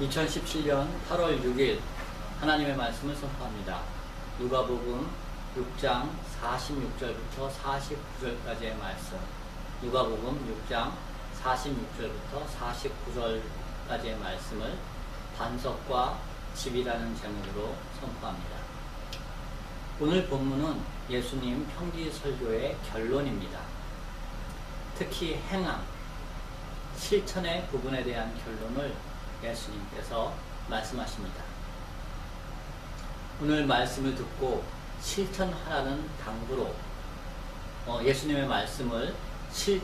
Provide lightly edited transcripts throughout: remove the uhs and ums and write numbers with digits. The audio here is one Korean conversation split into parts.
2017년 8월 6일 하나님의 말씀을 선포합니다. 누가복음 6장 46절부터 49절까지의 말씀, 누가복음 6장 46절부터 49절까지의 말씀을 반석과 집이라는 제목으로 선포합니다. 오늘 본문은 예수님 평지 설교의 결론입니다. 특히 행함, 실천의 부분에 대한 결론을 예수님께서 말씀하십니다. 오늘 말씀을 듣고 실천하라는 당부로 예수님의 말씀을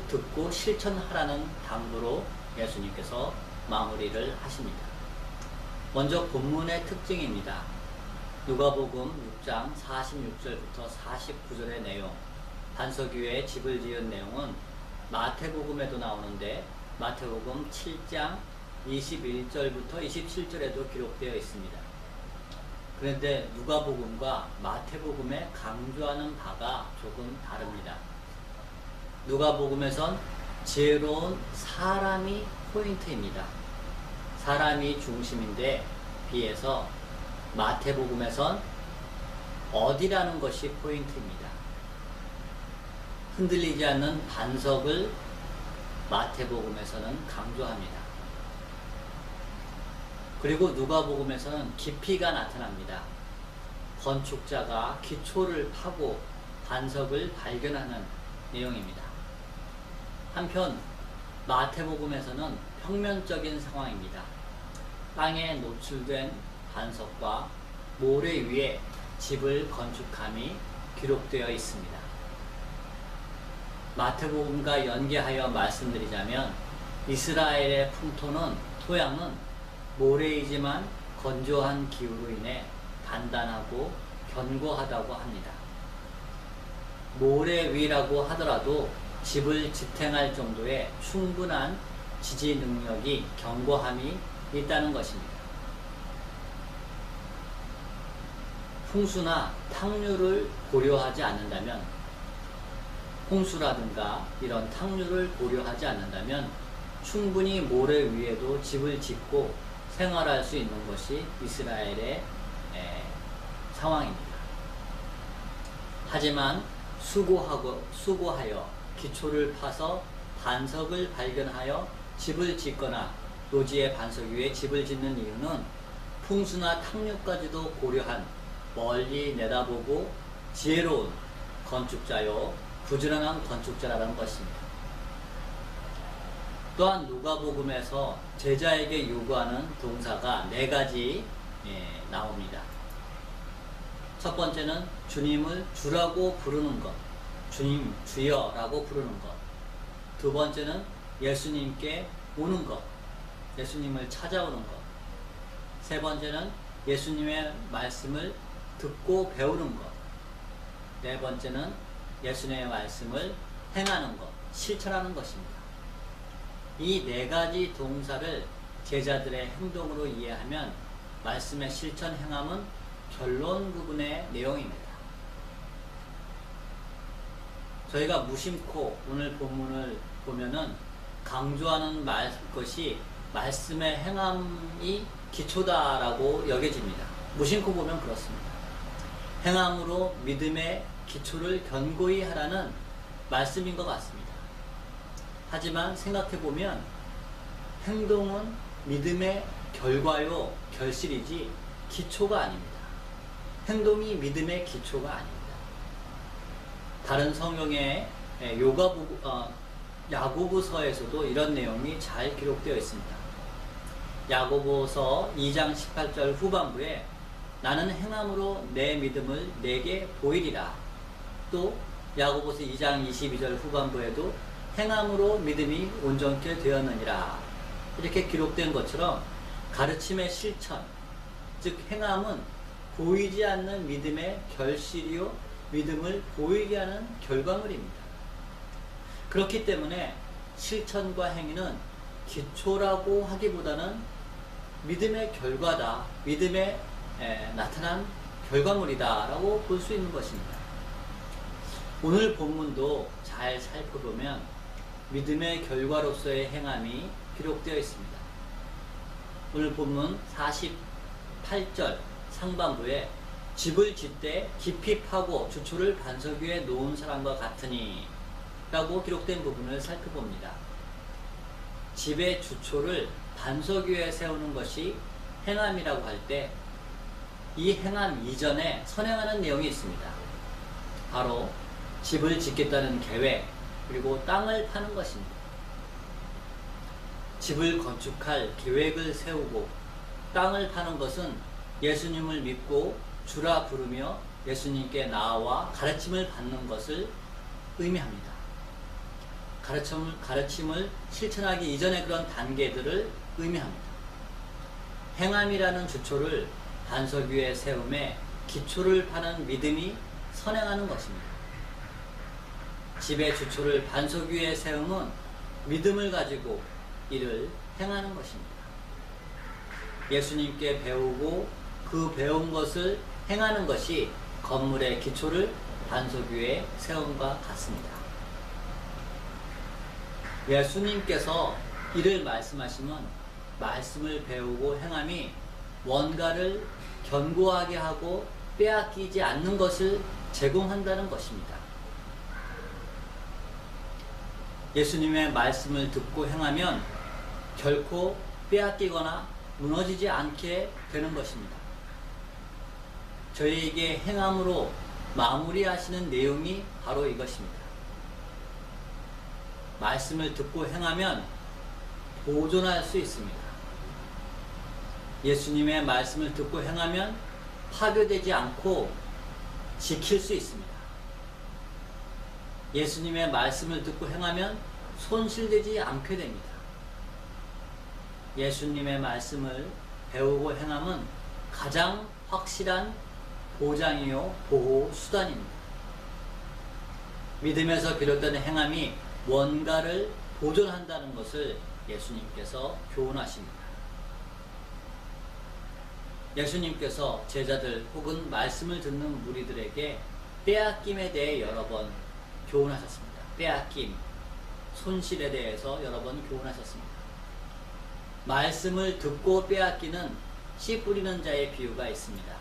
듣고 실천하라는 당부로 예수님께서 마무리를 하십니다. 먼저 본문의 특징입니다. 누가복음 6장 46절부터 49절의 내용, 반석 위에 집을 지은 내용은 마태복음에도 나오는데 마태복음 7장 21절부터 27절에도 기록되어 있습니다. 그런데 누가복음과 마태복음에 강조하는 바가 조금 다릅니다. 누가복음에선 지혜로운 사람이 포인트입니다. 사람이 중심인데 비해서 마태복음에선 어디라는 것이 포인트입니다. 흔들리지 않는 반석을 마태복음에서는 강조합니다. 그리고 누가복음에서는 깊이가 나타납니다. 건축자가 기초를 파고 반석을 발견하는 내용입니다. 한편 마태복음에서는 평면적인 상황입니다. 땅에 노출된 반석과 모래 위에 집을 건축함이 기록되어 있습니다. 마태복음과 연계하여 말씀드리자면 이스라엘의 토양은 모래이지만 건조한 기후로 인해 단단하고 견고하다고 합니다. 모래 위라고 하더라도 집을 지탱할 정도의 충분한 지지 능력이 견고함이 있다는 것입니다. 풍수나 탕류를 고려하지 않는다면, 홍수라든가 이런 탕류를 고려하지 않는다면 충분히 모래 위에도 집을 짓고 생활할 수 있는 것이 이스라엘의 상황입니다. 하지만 수고하여 기초를 파서 반석을 발견하여 집을 짓거나 노지의 반석 위에 집을 짓는 이유는 풍수나 탕류까지도 고려한 멀리 내다보고 지혜로운 건축자요 부지런한 건축자라는 것입니다. 또한 누가복음에서 제자에게 요구하는 동사가 4가지 나옵니다. 첫 번째는 주님을 주라고 부르는 것, 주님, 주여라고 부르는 것. 두 번째는 예수님께 오는 것, 예수님을 찾아오는 것. 세 번째는 예수님의 말씀을 듣고 배우는 것. 네 번째는 예수님의 말씀을 행하는 것, 실천하는 것입니다. 이 4가지 동사를 제자들의 행동으로 이해하면 말씀의 실천 행함은 결론 부분의 내용입니다. 저희가 무심코 오늘 본문을 보면은 강조하는 것이 말씀의 행함이 기초다라고 여겨집니다. 무심코 보면 그렇습니다. 행함으로 믿음의 기초를 견고히 하라는 말씀인 것 같습니다. 하지만 생각해보면 행동은 믿음의 결과요 결실이지 기초가 아닙니다. 행동이 믿음의 기초가 아닙니다. 다른 성경의 야고보서에서도 이런 내용이 잘 기록되어 있습니다. 야고보서 2장 18절 후반부에 나는 행함으로 내 믿음을 내게 보이리라. 또 야고보서 2장 22절 후반부에도 행함으로 믿음이 온전케 되었느니라. 이렇게 기록된 것처럼 가르침의 실천, 즉 행함은 보이지 않는 믿음의 결실이요 믿음을 보이게 하는 결과물입니다. 그렇기 때문에 실천과 행위는 기초라고 하기보다는 믿음의 결과다, 믿음에 나타난 결과물이다 라고 볼 수 있는 것입니다. 오늘 본문도 잘 살펴보면 믿음의 결과로서의 행함이 기록되어 있습니다. 오늘 본문 48절 상반부에 집을 짓되 깊이 파고 주초를 반석 위에 놓은 사람과 같으니 라고 기록된 부분을 살펴봅니다. 집의 주초를 반석 위에 세우는 것이 행함이라고 할 때 이 행함 이전에 선행하는 내용이 있습니다. 바로 집을 짓겠다는 계획, 그리고 땅을 파는 것입니다. 집을 건축할 계획을 세우고 땅을 파는 것은 예수님을 믿고 주라 부르며 예수님께 나아와 가르침을 받는 것을 의미합니다. 가르침을 실천하기 이전의 그런 단계들을 의미합니다. 행함이라는 주초를 반석 위에 세움에 기초를 파는 믿음이 선행하는 것입니다. 집의 주초를 반석 위에 세움은 믿음을 가지고 이를 행하는 것입니다. 예수님께 배우고 그 배운 것을 행하는 것이 건물의 기초를 반석 위에 세움과 같습니다. 예수님께서 이를 말씀하시면 말씀을 배우고 행함이 뭔가를 견고하게 하고 빼앗기지 않는 것을 제공한다는 것입니다. 예수님의 말씀을 듣고 행하면 결코 빼앗기거나 무너지지 않게 되는 것입니다. 저희에게 행함으로 마무리하시는 내용이 바로 이것입니다. 말씀을 듣고 행하면 보존할 수 있습니다. 예수님의 말씀을 듣고 행하면 파괴되지 않고 지킬 수 있습니다. 예수님의 말씀을 듣고 행하면 손실되지 않게 됩니다. 예수님의 말씀을 배우고 행함은 가장 확실한 보장이요 보호 수단입니다. 믿음에서 비롯된 행함이 뭔가를 보존한다는 것을 예수님께서 교훈하십니다. 예수님께서 제자들 혹은 말씀을 듣는 무리들에게 빼앗김에 대해 여러 번 교훈하셨습니다. 빼앗김, 손실에 대해서 여러 번 교훈하셨습니다. 말씀을 듣고 빼앗기는 씨 뿌리는 자의 비유가 있습니다.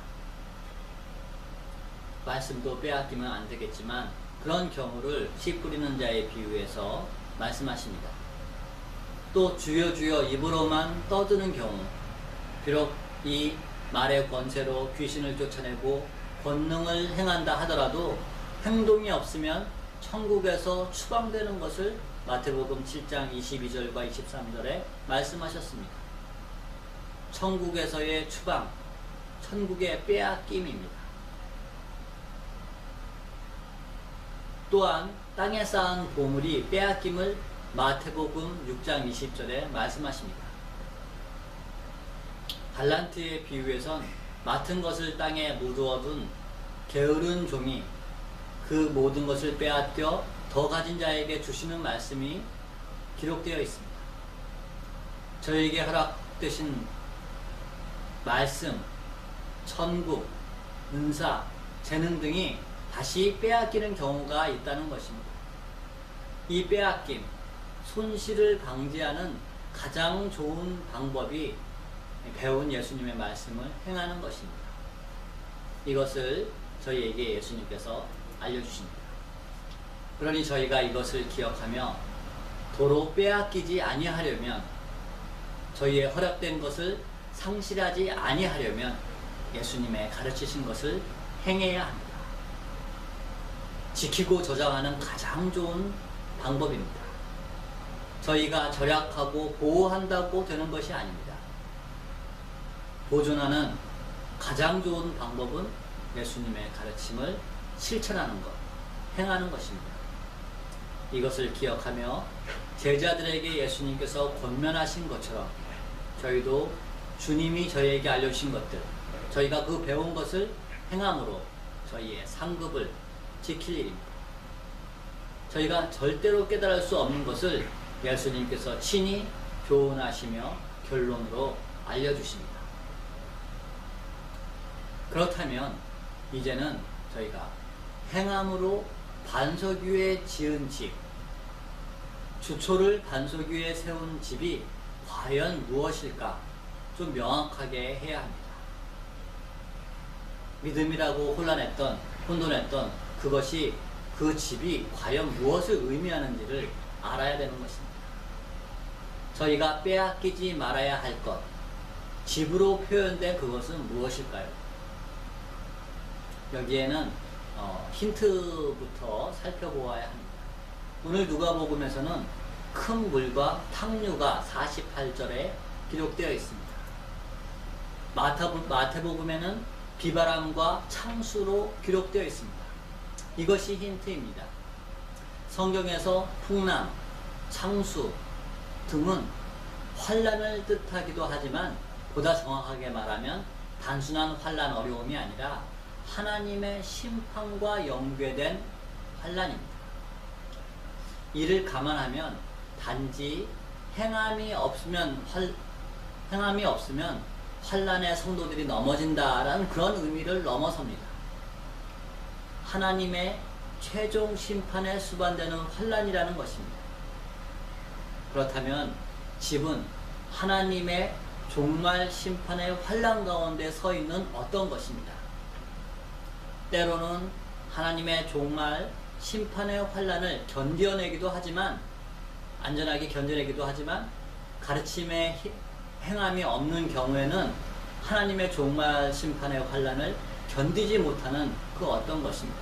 말씀도 빼앗기면 안 되겠지만 그런 경우를 씨 뿌리는 자의 비유에서 말씀하십니다. 또 주여 주여 입으로만 떠드는 경우, 비록 이 말의 권세로 귀신을 쫓아내고 권능을 행한다 하더라도 행동이 없으면 천국에서 추방되는 것을 마태복음 7장 22절과 23절에 말씀하셨습니다. 천국에서의 추방, 천국의 빼앗김입니다. 또한 땅에 쌓은 보물이 빼앗김을 마태복음 6장 20절에 말씀하십니다. 달란트의 비유에선 맡은 것을 땅에 묻어둔 게으른 종이 그 모든 것을 빼앗겨 더 가진 자에게 주시는 말씀이 기록되어 있습니다. 저에게 허락되신 말씀, 천국, 은사, 재능 등이 다시 빼앗기는 경우가 있다는 것입니다. 이 빼앗김, 손실을 방지하는 가장 좋은 방법이 배운 예수님의 말씀을 행하는 것입니다. 이것을 저희에게 예수님께서 알려주십니다. 그러니 저희가 이것을 기억하며 도로 빼앗기지 아니하려면, 저희의 허락된 것을 상실하지 아니하려면 예수님의 가르치신 것을 행해야 합니다. 지키고 저장하는 가장 좋은 방법입니다. 저희가 절약하고 보호한다고 되는 것이 아닙니다. 보존하는 가장 좋은 방법은 예수님의 가르침을 실천하는 것, 행하는 것입니다. 이것을 기억하며 제자들에게 예수님께서 권면하신 것처럼 저희도 주님이 저희에게 알려주신 것들, 저희가 그 배운 것을 행함으로 저희의 상급을 지킬 일입니다. 저희가 절대로 깨달을 수 없는 것을 예수님께서 친히 교훈하시며 결론으로 알려주십니다. 그렇다면 이제는 저희가 행함으로 반석 위에 지은 집, 주초를 반석 위에 세운 집이 과연 무엇일까 좀 명확하게 해야 합니다. 믿음이라고 혼돈했던 그것이 그 집이 과연 무엇을 의미하는지를 알아야 되는 것입니다. 저희가 빼앗기지 말아야 할 것, 집으로 표현된 그것은 무엇일까요? 여기에는 힌트부터 살펴보아야 합니다. 오늘 누가복음에서는 큰 물과 탕류가 48절에 기록되어 있습니다. 마태복음에는 비바람과 창수로 기록되어 있습니다. 이것이 힌트입니다. 성경에서 풍랑, 창수 등은 환란을 뜻하기도 하지만 보다 정확하게 말하면 단순한 환란 어려움이 아니라 하나님의 심판과 연계된 환란입니다. 이를 감안하면 단지 행함이 없으면 환란의 성도들이 넘어진다라는 그런 의미를 넘어섭니다. 하나님의 최종 심판에 수반되는 환란이라는 것입니다. 그렇다면 집은 하나님의 종말 심판의 환란 가운데 서 있는 어떤 것입니다. 때로는 하나님의 종말 심판의 환란을 안전하게 견뎌내기도 하지만 가르침에 행함이 없는 경우에는 하나님의 종말 심판의 환란을 견디지 못하는 그 어떤 것입니다.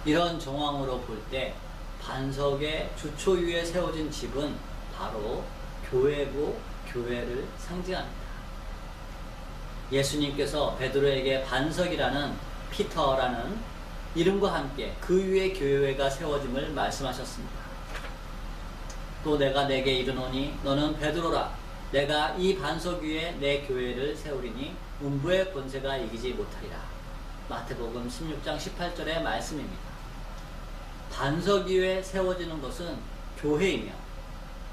이런 정황으로 볼 때 반석의 주초 위에 세워진 집은 바로 교회고 교회를 상징합니다. 예수님께서 베드로에게 반석이라는 피터라는 이름과 함께 그 위에 교회가 세워짐을 말씀하셨습니다. 또 내가 내게 이르노니 너는 베드로라. 내가 이 반석 위에 내 교회를 세우리니 음부의 권세가 이기지 못하리라. 마태복음 16장 18절의 말씀입니다. 반석 위에 세워지는 것은 교회이며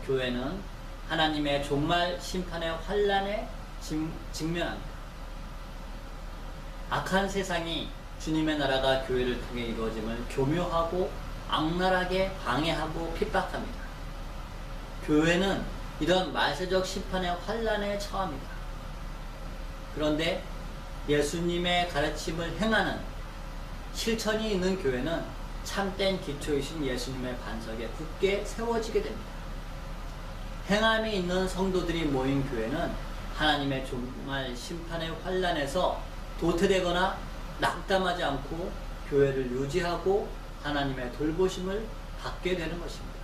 교회는 하나님의 종말 심판의 환란에 직면합니다. 악한 세상이 주님의 나라가 교회를 통해 이루어짐을 교묘하고 악랄하게 방해하고 핍박합니다. 교회는 이런 말세적 심판의 환란에 처합니다. 그런데 예수님의 가르침을 행하는 실천이 있는 교회는 참된 기초이신 예수님의 반석에 굳게 세워지게 됩니다. 행함이 있는 성도들이 모인 교회는 하나님의 종말 심판의 환란에서 도태되거나 낙담하지 않고 교회를 유지하고 하나님의 돌보심을 받게 되는 것입니다.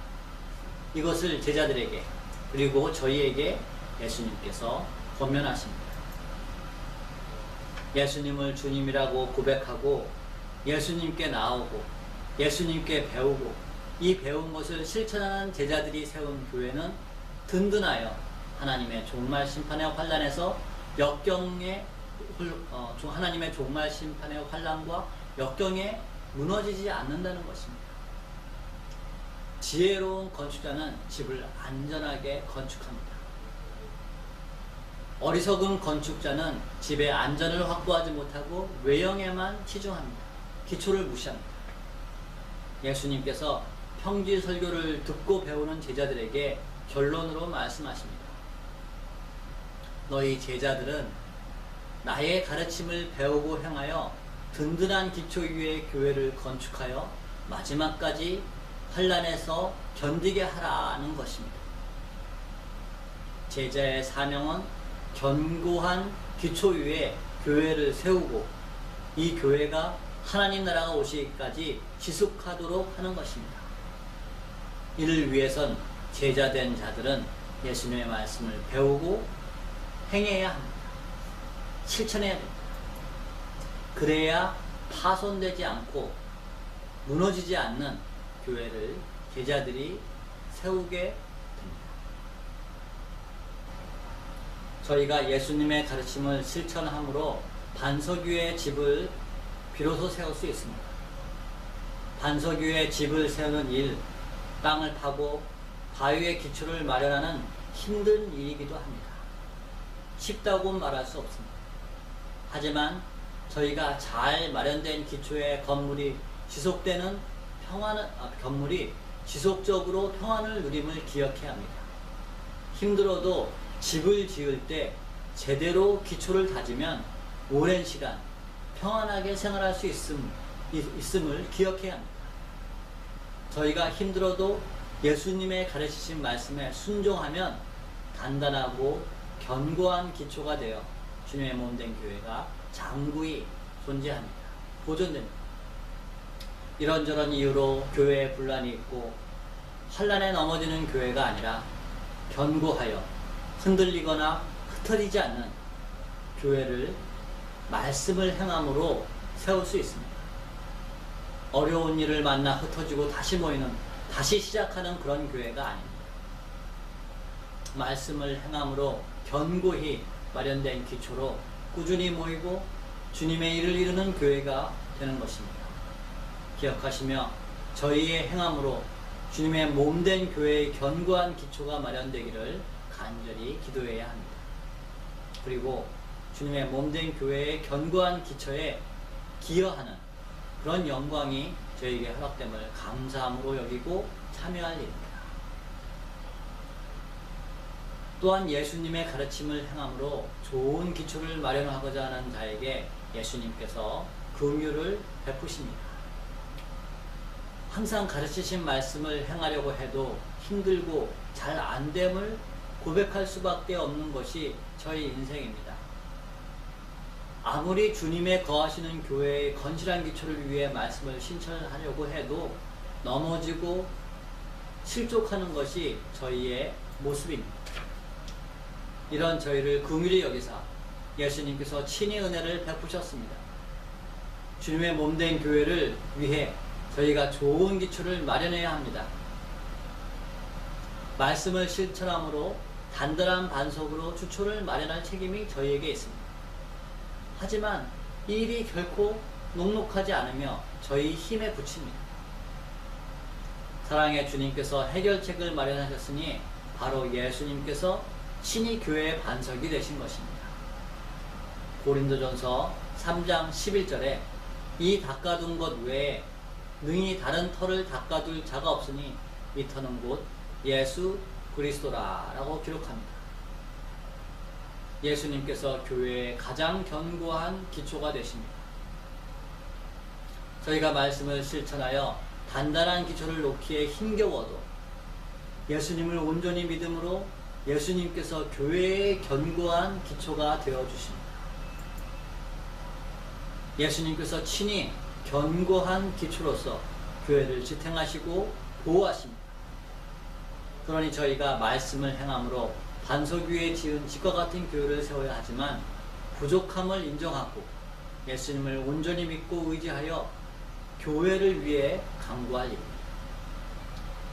이것을 제자들에게 그리고 저희에게 예수님께서 권면하십니다. 예수님을 주님이라고 고백하고 예수님께 나오고 예수님께 배우고 이 배운 것을 실천하는 제자들이 세운 교회는 든든하여 하나님의 종말 심판의 환란에서 하나님의 종말 심판의 환란과 역경에 무너지지 않는다는 것입니다. 지혜로운 건축자는 집을 안전하게 건축합니다. 어리석은 건축자는 집의 안전을 확보하지 못하고 외형에만 치중합니다. 기초를 무시합니다. 예수님께서 평지 설교를 듣고 배우는 제자들에게 결론으로 말씀하십니다. 너희 제자들은 나의 가르침을 배우고 행하여 든든한 기초 위에 교회를 건축하여 마지막까지 환란에서 견디게 하라는 것입니다. 제자의 사명은 견고한 기초 위에 교회를 세우고 이 교회가 하나님 나라가 오시기까지 지속하도록 하는 것입니다. 이를 위해선 제자된 자들은 예수님의 말씀을 배우고 행해야 합니다. 실천해야 됩니다. 그래야 파손되지 않고 무너지지 않는 교회를 제자들이 세우게 됩니다. 저희가 예수님의 가르침을 실천함으로 반석 위에 집을 비로소 세울 수 있습니다. 반석 위에 집을 세우는 일, 땅을 파고 바위의 기초를 마련하는 힘든 일이기도 합니다. 쉽다고 말할 수 없습니다. 하지만 저희가 잘 마련된 기초의 건물이 지속적으로 평안을 누림을 기억해야 합니다. 힘들어도 집을 지을 때 제대로 기초를 다지면 오랜 시간 평안하게 생활할 수 있음을 기억해야 합니다. 저희가 힘들어도 예수님의 가르치신 말씀에 순종하면 단단하고 견고한 기초가 되어 주님의 몸된 교회가 장구히 존재합니다. 보존됩니다. 이런저런 이유로 교회에 분란이 있고 환란에 넘어지는 교회가 아니라 견고하여 흔들리거나 흩어지지 않는 교회를 말씀을 행함으로 세울 수 있습니다. 어려운 일을 만나 흩어지고 다시 모이는, 다시 시작하는 그런 교회가 아닙니다. 말씀을 행함으로 견고히 마련된 기초로 꾸준히 모이고 주님의 일을 이루는 교회가 되는 것입니다. 기억하시며 저희의 행함으로 주님의 몸된 교회의 견고한 기초가 마련되기를 간절히 기도해야 합니다. 그리고 주님의 몸된 교회의 견고한 기초에 기여하는 그런 영광이 저에게 허락됨을 감사함으로 여기고 참여할 일입니다. 또한 예수님의 가르침을 행함으로 좋은 기초를 마련하고자 하는 자에게 예수님께서 긍휼을 베푸십니다. 항상 가르치신 말씀을 행하려고 해도 힘들고 잘 안됨을 고백할 수밖에 없는 것이 저희 인생입니다. 아무리 주님의 거하시는 교회의 건실한 기초를 위해 말씀을 실천하려고 해도 넘어지고 실족하는 것이 저희의 모습입니다. 이런 저희를 긍휼히 여기사 예수님께서 친히 은혜를 베푸셨습니다. 주님의 몸된 교회를 위해 저희가 좋은 기초를 마련해야 합니다. 말씀을 실천함으로 단단한 반석으로 주초를 마련할 책임이 저희에게 있습니다. 하지만 이 일이 결코 녹록하지 않으며 저희 힘에 부칩니다. 사랑의 주님께서 해결책을 마련하셨으니 바로 예수님께서 친히 교회의 반석이 되신 것입니다. 고린도전서 3장 11절에 이 닦아둔 것 외에 능히 다른 터를 닦아둘 자가 없으니 이 터는 곧 예수 그리스도라 라고 기록합니다. 예수님께서 교회의 가장 견고한 기초가 되십니다. 저희가 말씀을 실천하여 단단한 기초를 놓기에 힘겨워도 예수님을 온전히 믿음으로 예수님께서 교회의 견고한 기초가 되어주십니다. 예수님께서 친히 견고한 기초로서 교회를 지탱하시고 보호하십니다. 그러니 저희가 말씀을 행함으로 반석 위에 지은 집과 같은 교회를 세워야 하지만 부족함을 인정하고 예수님을 온전히 믿고 의지하여 교회를 위해 강구할 일입니다.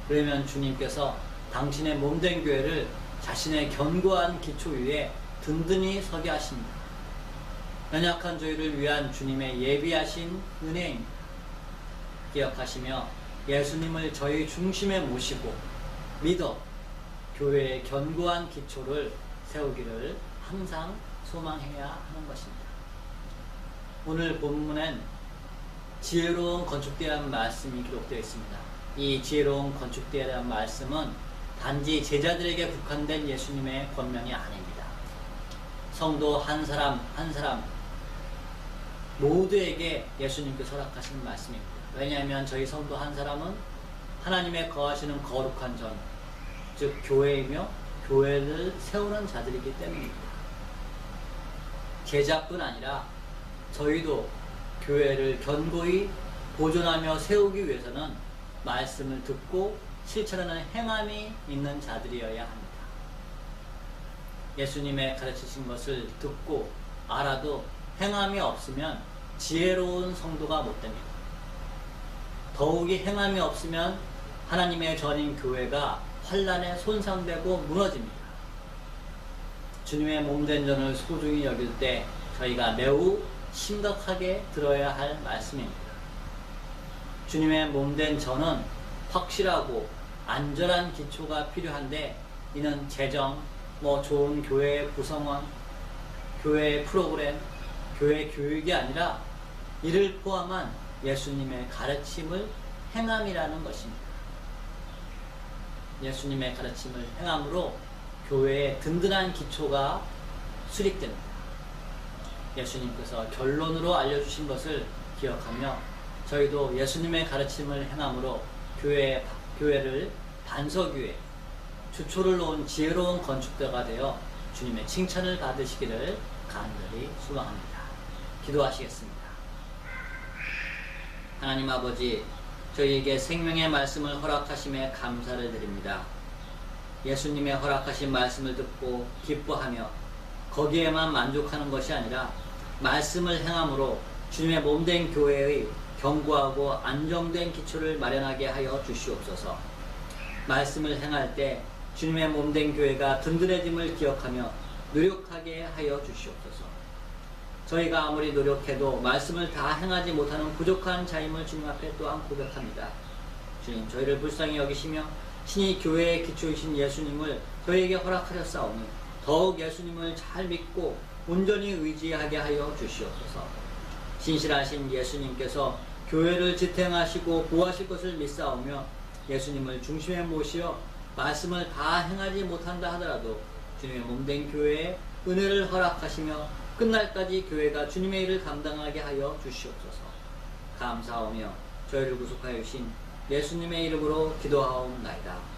그러면 주님께서 당신의 몸된 교회를 자신의 견고한 기초 위에 든든히 서게 하십니다. 연약한 저희를 위한 주님의 예비하신 은혜입니다. 기억하시며 예수님을 저희 중심에 모시고 믿어 교회의 견고한 기초를 세우기를 항상 소망해야 하는 것입니다. 오늘 본문엔 지혜로운 건축대라는 말씀이 기록되어 있습니다. 이 지혜로운 건축대라는 말씀은 단지 제자들에게 국한된 예수님의 권면이 아닙니다. 성도 한 사람 한 사람 모두에게 예수님께서 허락하시는 말씀입니다. 왜냐하면 저희 성도 한 사람은 하나님의 거하시는 거룩한 전, 즉 교회이며 교회를 세우는 자들이기 때문입니다. 제자뿐 아니라 저희도 교회를 견고히 보존하며 세우기 위해서는 말씀을 듣고 실천하는 행함이 있는 자들이어야 합니다. 예수님의 가르치신 것을 듣고 알아도 행함이 없으면 지혜로운 성도가 못 됩니다. 더욱이 행함이 없으면 하나님의 전인 교회가 환란에 손상되고 무너집니다. 주님의 몸된 전을 소중히 여길 때 저희가 매우 심각하게 들어야 할 말씀입니다. 주님의 몸된 전은 확실하고 안전한 기초가 필요한데 이는 재정, 좋은 교회 구성원, 교회 프로그램, 교회 교육이 아니라 이를 포함한 예수님의 가르침을 행함이라는 것입니다. 예수님의 가르침을 행함으로 교회의 든든한 기초가 수립됩니다. 예수님께서 결론으로 알려주신 것을 기억하며 저희도 예수님의 가르침을 행함으로 교회를 반석위에 주초를 놓은 지혜로운 건축대가 되어 주님의 칭찬을 받으시기를 간절히 소망합니다. 기도하시겠습니다. 하나님 아버지, 저희에게 생명의 말씀을 허락하심에 감사를 드립니다. 예수님의 허락하신 말씀을 듣고 기뻐하며 거기에만 만족하는 것이 아니라 말씀을 행함으로 주님의 몸된 교회의 견고하고 안정된 기초를 마련하게 하여 주시옵소서. 말씀을 행할 때 주님의 몸된 교회가 든든해짐을 기억하며 노력하게 하여 주시옵소서. 저희가 아무리 노력해도 말씀을 다 행하지 못하는 부족한 자임을 주님 앞에 또한 고백합니다. 주님, 저희를 불쌍히 여기시며 신이 교회의 기초이신 예수님을 저희에게 허락하셨사오니 더욱 예수님을 잘 믿고 온전히 의지하게 하여 주시옵소서. 신실하신 예수님께서 교회를 지탱하시고 보호하실 것을 믿사오며 예수님을 중심에 모시어 말씀을 다 행하지 못한다 하더라도 주님의 몸된 교회에 은혜를 허락하시며 끝날까지 교회가 주님의 일을 감당하게 하여 주시옵소서. 감사하며 저희를 구속하여 주신 예수님의 이름으로 기도하옵나이다.